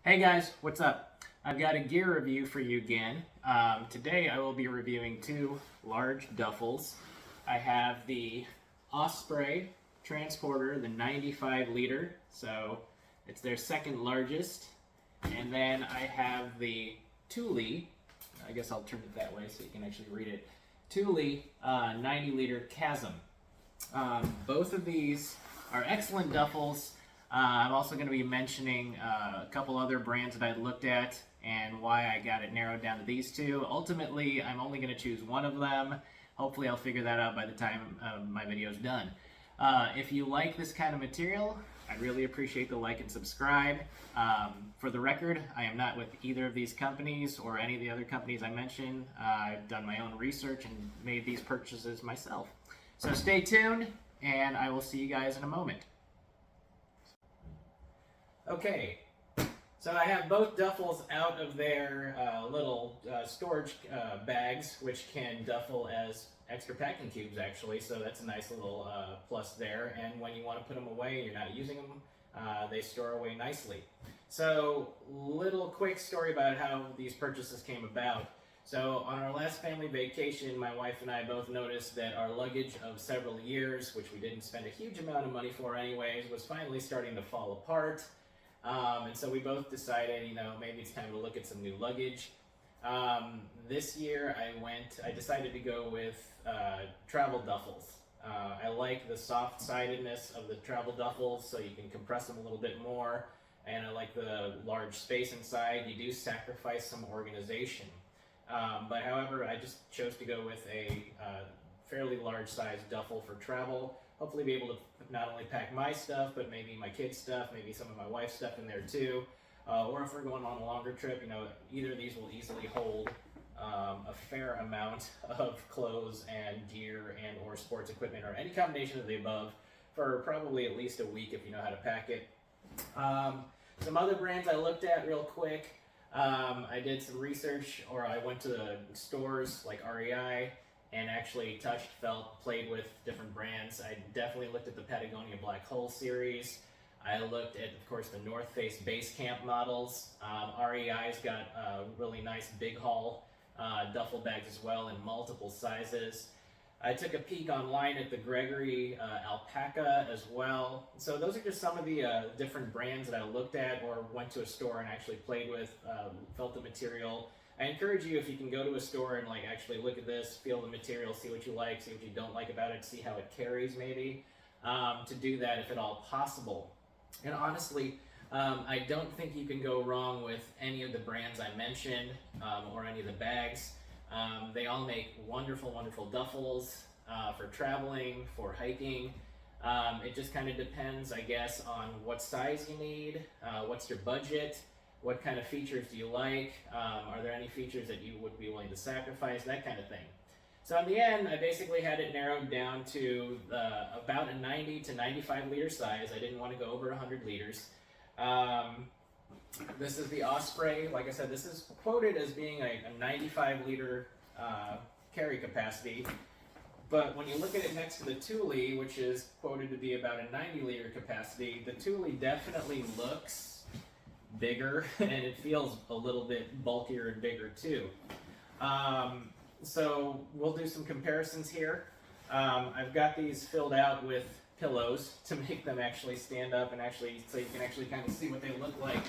Hey guys, what's up? I've got a gear review for you again. Today I will be reviewing two large duffels. I have the Osprey transporter, the 95 liter, so it's their second largest. And then I have the Thule, I guess I'll turn it that way so you can actually read it, Thule 90 liter Chasm. Both of these are excellent duffels. I'm also going to be mentioning a couple other brands that I looked at and why I got it narrowed down to these two. Ultimately, I'm only going to choose one of them. Hopefully I'll figure that out by the time my video is done. If you like this kind of material, I'd really appreciate the like and subscribe. For the record, I am not with either of these companies or any of the other companies I mentioned. I've done my own research and made these purchases myself. So stay tuned, and I will see you guys in a moment. Okay, so I have both duffels out of their little storage bags, which can duffel as extra packing cubes actually, so that's a nice little plus there. And when you want to put them away, you're not using them, they store away nicely. So, little quick story about how these purchases came about. So on our last family vacation, my wife and I both noticed that our luggage of several years, which we didn't spend a huge amount of money for anyways, was finally starting to fall apart. And so we both decided, maybe it's time to look at some new luggage. This year I decided to go with travel duffels. I like the soft-sidedness of the travel duffels, so you can compress them a little bit more. And I like the large space inside. You do sacrifice some organization. But however, I just chose to go with a fairly large size duffel for travel. Hopefully be able to not only pack my stuff, but maybe my kids' stuff, maybe some of my wife's stuff in there too. Or if we're going on a longer trip, either of these will easily hold a fair amount of clothes and gear and or sports equipment or any combination of the above for probably at least a week if you know how to pack it. Some other brands I looked at real quick. I did some research, or I went to the stores like REI and actually touched, felt, played with different brands. I definitely looked at the Patagonia Black Hole series. I looked at, of course, the North Face Basecamp models. REI's got really nice Big Haul duffel bags as well in multiple sizes. I took a peek online at the Gregory Alpaca as well. So those are just some of the different brands that I looked at or went to a store and actually played with, felt the material. I encourage you, if you can go to a store and actually look at this, feel the material, see what you like, see what you don't like about it, see how it carries maybe, to do that if at all possible. And honestly, I don't think you can go wrong with any of the brands I mentioned or any of the bags. They all make wonderful, wonderful duffels for traveling, for hiking. It just kind of depends, I guess, on what size you need, what's your budget, what kind of features do you like, are there any features that you would be willing to sacrifice, that kind of thing. So in the end, I basically had it narrowed down to about a 90 to 95 liter size. I didn't want to go over 100 liters. This is the Osprey. Like I said, this is quoted as being a 95 liter carry capacity. But when you look at it next to the Thule, which is quoted to be about a 90 liter capacity, the Thule definitely looks bigger and it feels a little bit bulkier and bigger too. So we'll do some comparisons here. I've got these filled out with pillows to make them actually stand up and so you can actually kind of see what they look like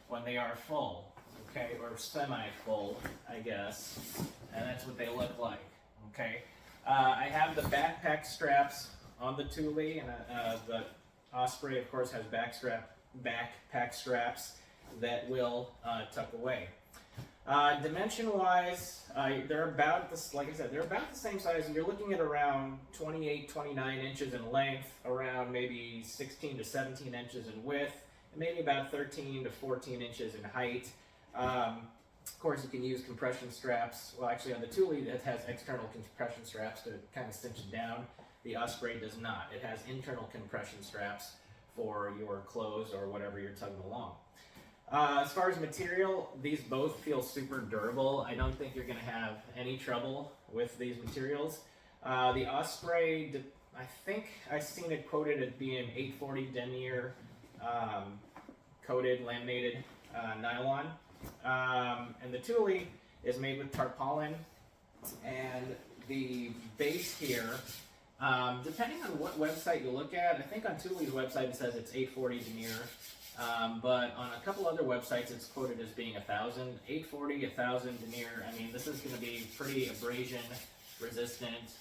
when they are full, okay, or semi-full, I guess, and that's what they look like, okay. I have the backpack straps on the Thule, and the Osprey, of course, has backpack straps that will tuck away. Dimension-wise, they're about this. Like I said, they're about the same size. You're looking at around 28, 29 inches in length, around maybe 16 to 17 inches in width, and maybe about 13 to 14 inches in height. Of course, you can use compression straps. Well, actually, on the Thule, it has external compression straps to kind of cinch it down. The Osprey does not. It has internal compression straps for your clothes or whatever you're tugging along. As far as material, these both feel super durable. I don't think you're going to have any trouble with these materials. The Osprey, I think I've seen it quoted as being 840 denier coated, laminated. nylon. And the Thule is made with tarpaulin. And the base here, depending on what website you look at, I think on Thule's website it says it's 840 denier. But on a couple other websites it's quoted as being 1,000. 840, 1,000 denier. I mean, this is going to be pretty abrasion resistant,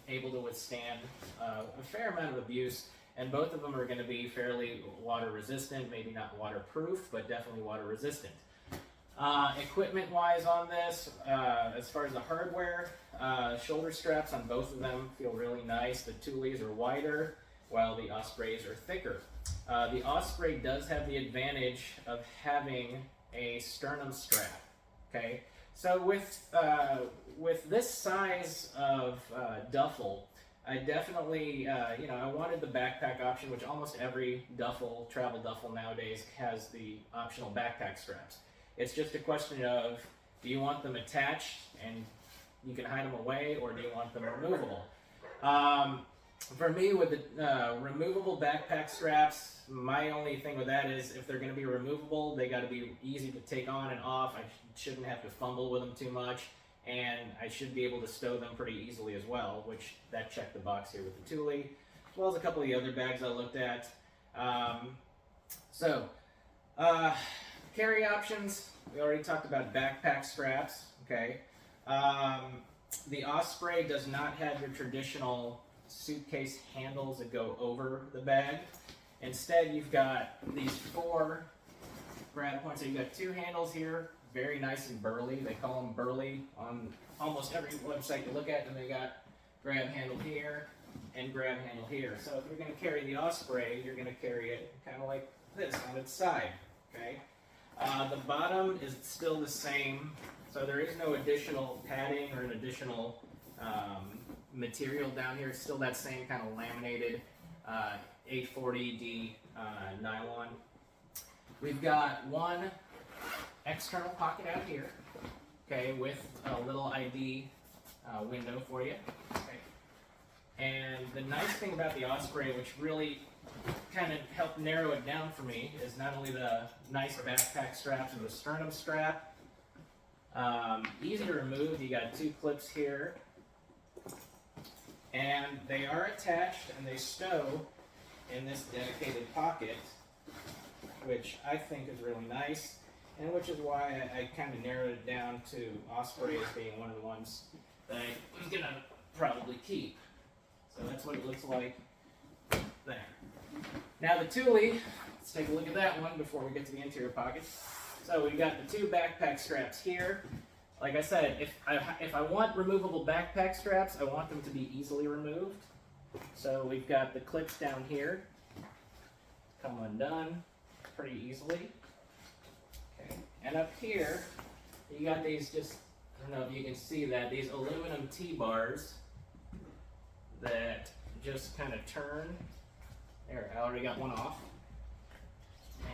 able to withstand a fair amount of abuse, and both of them are going to be fairly water resistant, maybe not waterproof, but definitely water resistant. Equipment wise on this, as far as the hardware, shoulder straps on both of them feel really nice. The Thules are wider while the Ospreys are thicker. The Osprey does have the advantage of having a sternum strap. Okay, so with this size of duffel, I definitely, I wanted the backpack option, which almost every duffel, travel duffel nowadays has the optional backpack straps. It's just a question of, do you want them attached and you can hide them away, or do you want them removable? For me, with the removable backpack straps, my only thing with that is if they're going to be removable, they got to be easy to take on and off. I shouldn't have to fumble with them too much, and I should be able to stow them pretty easily as well, which that checked the box here with the Thule, as well as a couple of the other bags I looked at. Carry options, we already talked about backpack straps, okay. The Osprey does not have your traditional suitcase handles that go over the bag. Instead, you've got these 4 grab points. So you've got 2 handles here, very nice and burly. They call them burly on almost every website you look at, and they got grab handle here and grab handle here. So if you're going to carry the Osprey, you're going to carry it kind of like this on its side, okay? The bottom is still the same, so there is no additional padding or an additional material down here. It's still that same kind of laminated 840D nylon. We've got one external pocket out here, okay, with a little ID window for you. Okay. And the nice thing about the Osprey, which really kind of helped narrow it down for me, is not only the nice backpack straps and the sternum strap, easy to remove. You got 2 clips here, and they are attached and they stow in this dedicated pocket, which I think is really nice, and which is why I kind of narrowed it down to Osprey as being one of the ones that I was gonna probably keep. So that's what it looks like there. Now the Thule, let's take a look at that one before we get to the interior pockets. So we've got the 2 backpack straps here. Like I said, if I want removable backpack straps, I want them to be easily removed. So we've got the clips down here, come undone pretty easily. Okay. And up here, you got these just, I don't know if you can see that, these aluminum T-bars that just kind of turn. There, I already got one off.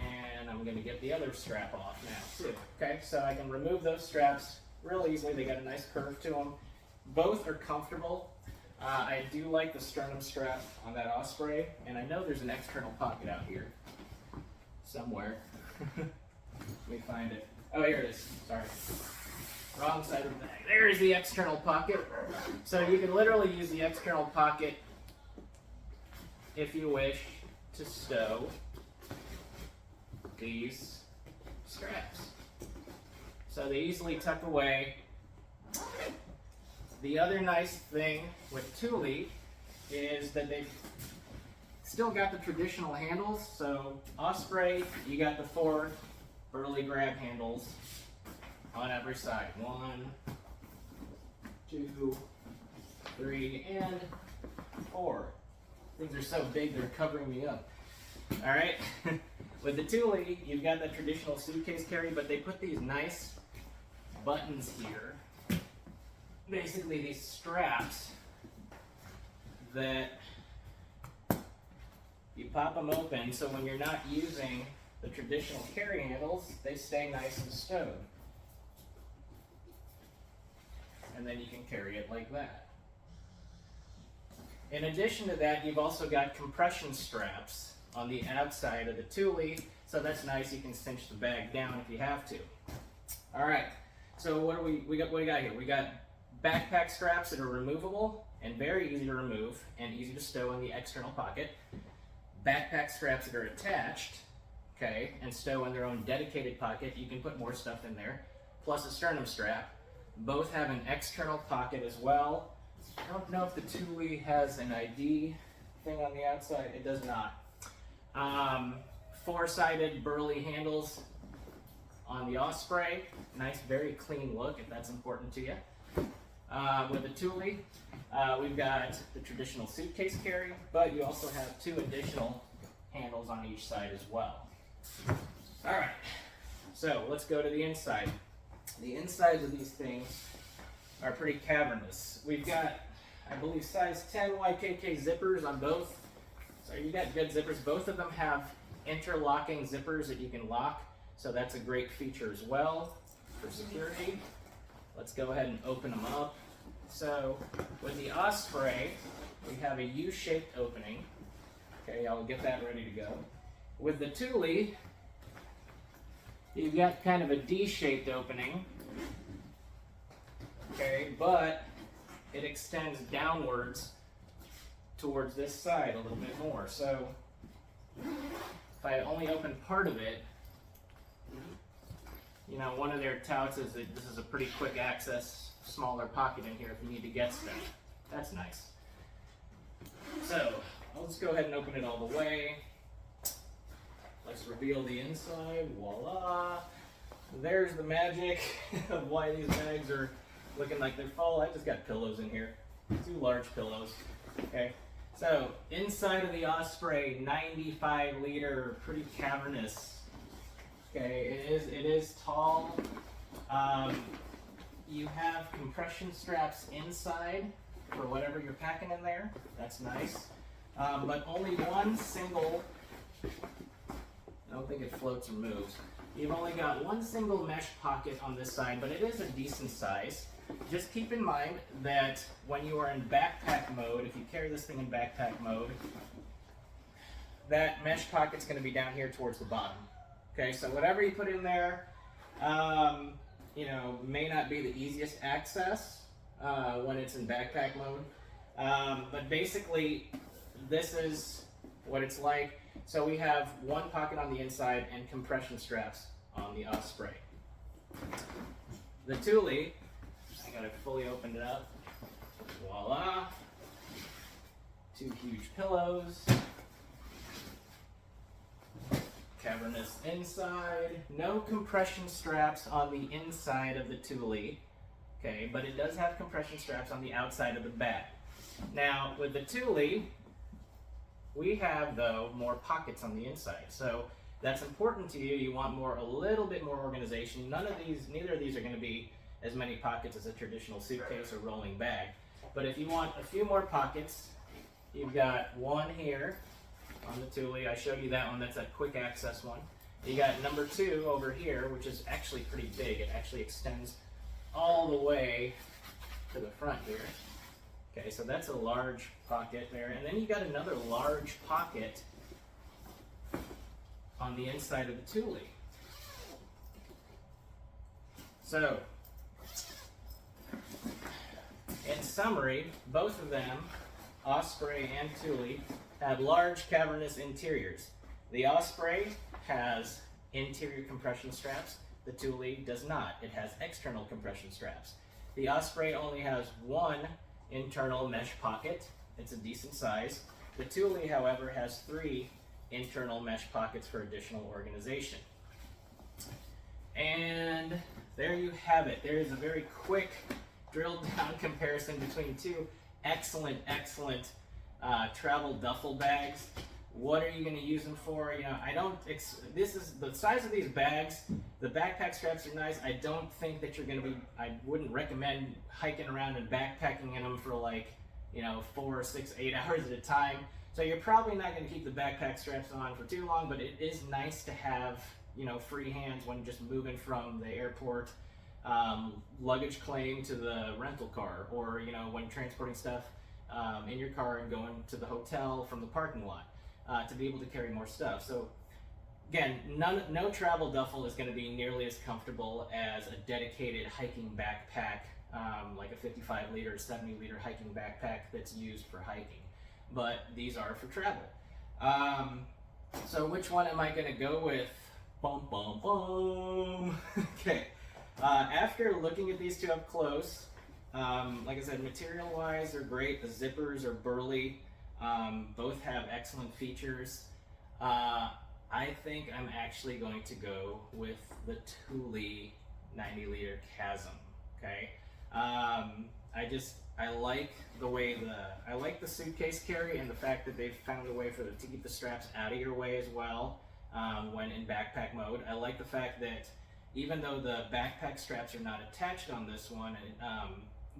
And I'm going to get the other strap off now too. Okay, so I can remove those straps real easily. They got a nice curve to them. Both are comfortable. I do like the sternum strap on that Osprey, and I know there's an external pocket out here somewhere. Let me find it. Oh, here it is. Sorry. Wrong side of the bag. There's the external pocket. So you can literally use the external pocket if you wish to stow these straps. So they easily tuck away. The other nice thing with Thule is that they've still got the traditional handles. So Osprey, you got the 4 burly grab handles on every side. 1, 2, 3, and 4. Things are so big they're covering me up. All right. With the Thule, you've got the traditional suitcase carry, but they put these nice buttons here. Basically these straps that you pop them open, so when you're not using the traditional carry handles, they stay nice and stowed. And then you can carry it like that. In addition to that, you've also got compression straps on the outside of the Thule, so that's nice. You can cinch the bag down if you have to. All right, so what do we got here? We got backpack straps that are removable and very easy to remove and easy to stow in the external pocket. Backpack straps that are attached, okay, and stow in their own dedicated pocket. You can put more stuff in there, plus a sternum strap. Both have an external pocket as well. I don't know if the Thule has an ID thing on the outside. It does not. Four-sided burly handles on the Osprey. Nice, very clean look if that's important to you. With the Thule, we've got the traditional suitcase carry, but you also have two additional handles on each side as well. All right, so let's go to the inside. The insides of these things are pretty cavernous. We've got, I believe, size 10 YKK zippers on both. So you got good zippers. Both of them have interlocking zippers that you can lock, so that's a great feature as well for security. Let's go ahead and open them up. So with the Osprey, we have a U-shaped opening. Okay, I'll get that ready to go. With the Thule, you've got kind of a D-shaped opening. Okay, but it extends downwards towards this side a little bit more. So if I only open part of it, you know, one of their touts is that this is a pretty quick access, smaller pocket in here if you need to get stuff. That's nice. So I'll just go ahead and open it all the way. Let's reveal the inside. Voila! There's the magic of why these bags are looking like they're full. I just got pillows in here, 2 large pillows. Okay, so inside of the Osprey, 95-liter, pretty cavernous. Okay, it is tall. You have compression straps inside for whatever you're packing in there. That's nice. But only one single, I don't think it floats or moves. You've only got one single mesh pocket on this side, but it is a decent size. Just keep in mind that when you are in backpack mode, if you carry this thing in backpack mode, that mesh pocket's going to be down here towards the bottom. Okay, so whatever you put in there, you know, may not be the easiest access when it's in backpack mode. But basically, this is what it's like. So we have one pocket on the inside and compression straps on the Osprey. The Thule, I got it fully opened it up. Voila! 2 huge pillows. Cavernous inside. No compression straps on the inside of the Thule. Okay, but it does have compression straps on the outside of the bag. Now, with the Thule, we have, though, more pockets on the inside. So that's important to you. You want a little bit more organization. Neither of these are going to be as many pockets as a traditional suitcase or rolling bag. But if you want a few more pockets, you've got one here on the Thule. I showed you that one. That's a quick access one. You got number 2 over here, which is actually pretty big. It actually extends all the way to the front here. Okay, so that's a large pocket there. And then you got another large pocket on the inside of the Thule. So, in summary, both of them, Osprey and Thule, have large cavernous interiors. The Osprey has interior compression straps. The Thule does not. It has external compression straps. The Osprey only has one internal mesh pocket. It's a decent size. The Thule, however, has 3 internal mesh pockets for additional organization. And there you have it. There is a very quick drilled down comparison between 2 excellent travel duffel bags. What are you going to use them for? You know, this is the size of these bags. The backpack straps are nice. I don't think that you're going to be, I wouldn't recommend hiking around and backpacking in them for like, you know, 4, 6, 8 hours at a time. So you're probably not going to keep the backpack straps on for too long, but it is nice to have, you know, free hands when just moving from the airport, luggage claim to the rental car, or, you know, when transporting stuff in your car and going to the hotel from the parking lot. to be able to carry more stuff. So again, no travel duffel is going to be nearly as comfortable as a dedicated hiking backpack, like a 55 liter, 70 liter hiking backpack that's used for hiking. But these are for travel. So which one am I going to go with? Bum, bum, bum. Okay. After looking at these two up close, like I said, material-wise, they're great. The zippers are burly. Both have excellent features. I think I'm actually going to go with the Thule 90 liter Chasm. Okay. I like the way I like the suitcase carry and the fact that they've found a way to keep the straps out of your way as well when in backpack mode. I like the fact that even though the backpack straps are not attached on this one,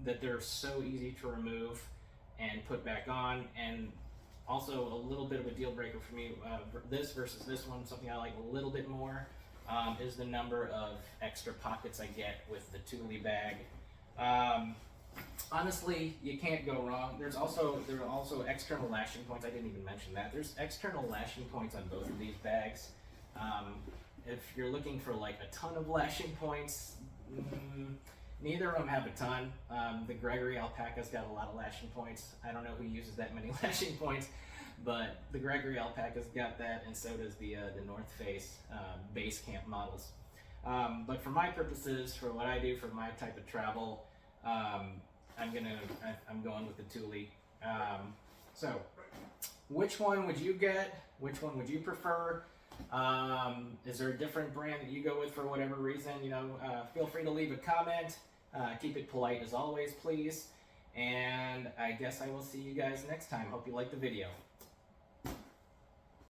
that they're so easy to remove and put back on. And also a little bit of a deal breaker for me, this versus this one, something I like a little bit more, is the number of extra pockets I get with the Thule bag. Honestly, you can't go wrong. There are also external lashing points. I didn't even mention that. There's external lashing points on both of these bags. If you're looking for like a ton of lashing points, neither of them have a ton. The Gregory Alpaca's got a lot of lashing points. I don't know who uses that many lashing points, but the Gregory Alpaca's got that, and so does the North Face Basecamp models. But for my purposes, for what I do, for my type of travel, I'm going with the Thule. So, which one would you get? Which one would you prefer? Is there a different brand that you go with for whatever reason? Feel free to leave a comment. Keep it polite as always, please. And I guess I will see you guys next time. Hope you liked the video.